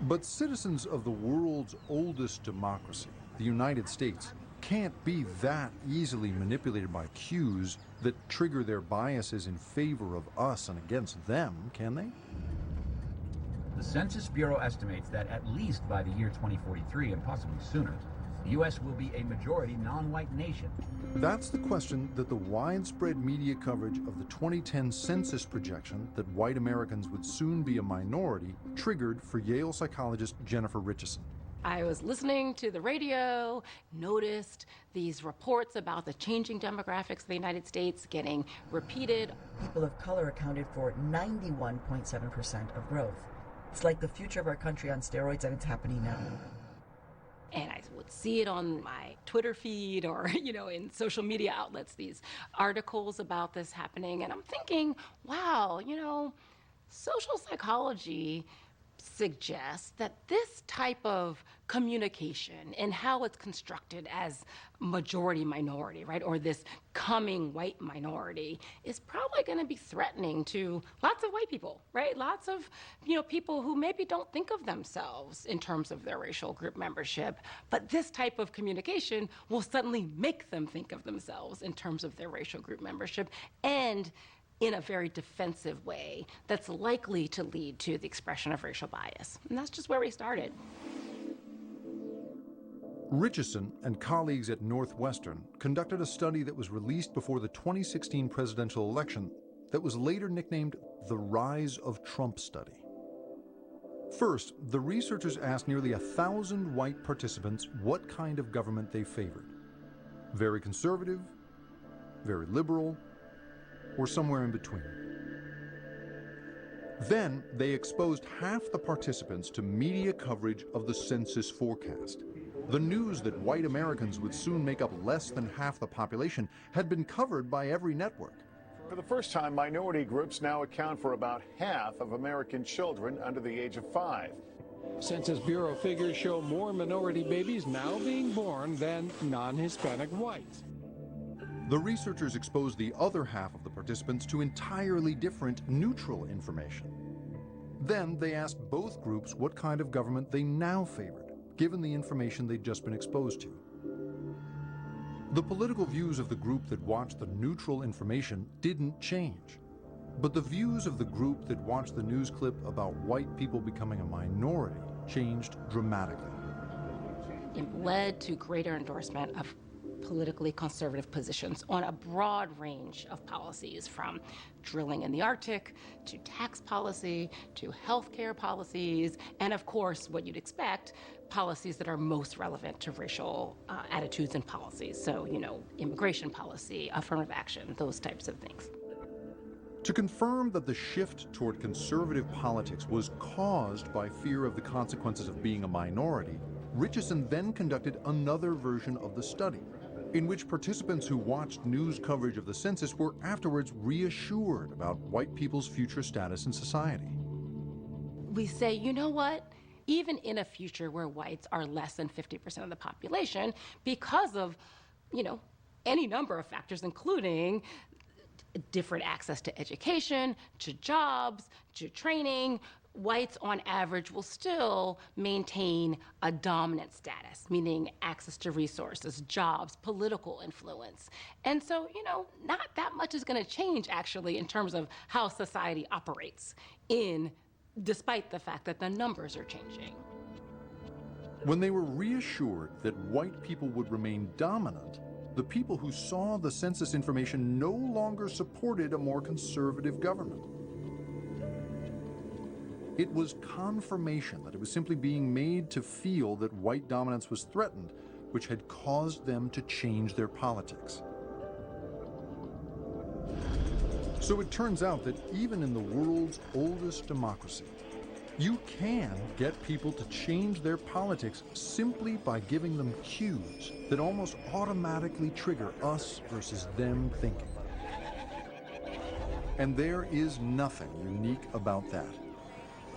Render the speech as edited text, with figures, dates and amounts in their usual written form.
But citizens of the world's oldest democracy, the United States, can't be that easily manipulated by cues that trigger their biases in favor of us and against them, can they? The Census Bureau estimates that at least by the year 2043, and possibly sooner, the U.S. will be a majority non-white nation. That's the question that the widespread media coverage of the 2010 census projection that white Americans would soon be a minority triggered for Yale psychologist Jennifer Richeson. I was listening to the radio, noticed these reports about the changing demographics of the United States getting repeated. People of color accounted for 91.7% of growth. It's like the future of our country on steroids, and it's happening now. And I would see it on my Twitter feed or, in social media outlets, these articles about this happening. And I'm thinking, wow, social psychology suggests that this type of communication and how it's constructed as majority minority, right, or this coming white minority is probably going to be threatening to lots of white people, right? Lots of, people who maybe don't think of themselves in terms of their racial group membership, but this type of communication will suddenly make them think of themselves in terms of their racial group membership, and in a very defensive way that's likely to lead to the expression of racial bias. And that's just where we started. Richeson and colleagues at Northwestern conducted a study that was released before the 2016 presidential election that was later nicknamed the Rise of Trump Study. First, the researchers asked nearly 1,000 white participants what kind of government they favored. Very conservative, very liberal, or somewhere in between. Then they exposed half the participants to media coverage of the census forecast. The news that white Americans would soon make up less than half the population had been covered by every network. For the first time, minority groups now account for about half of American children under the age of 5. Census Bureau figures show more minority babies now being born than non-Hispanic whites. The researchers exposed the other half of the participants to entirely different neutral information. Then they asked both groups what kind of government they now favored, given the information they'd just been exposed to. The political views of the group that watched the neutral information didn't change, but the views of the group that watched the news clip about white people becoming a minority changed dramatically. It led to greater endorsement of politically conservative positions on a broad range of policies, from drilling in the Arctic to tax policy to healthcare policies, and of course, what you'd expect, policies that are most relevant to racial attitudes and policies. So, immigration policy, affirmative action, those types of things. To confirm that the shift toward conservative politics was caused by fear of the consequences of being a minority, Richeson then conducted another version of the study, in which participants who watched news coverage of the census were afterwards reassured about white people's future status in society. We say, you know what? Even in a future where whites are less than 50% of the population, because of, any number of factors, including different access to education, to jobs, to training, whites on average will still maintain a dominant status, meaning access to resources, jobs, political influence. And so, not that much is going to change actually in terms of how society operates despite the fact that the numbers are changing. When they were reassured that white people would remain dominant, the people who saw the census information no longer supported a more conservative government. It was confirmation that it was simply being made to feel that white dominance was threatened, which had caused them to change their politics. So it turns out that even in the world's oldest democracy, you can get people to change their politics simply by giving them cues that almost automatically trigger us versus them thinking. And there is nothing unique about that.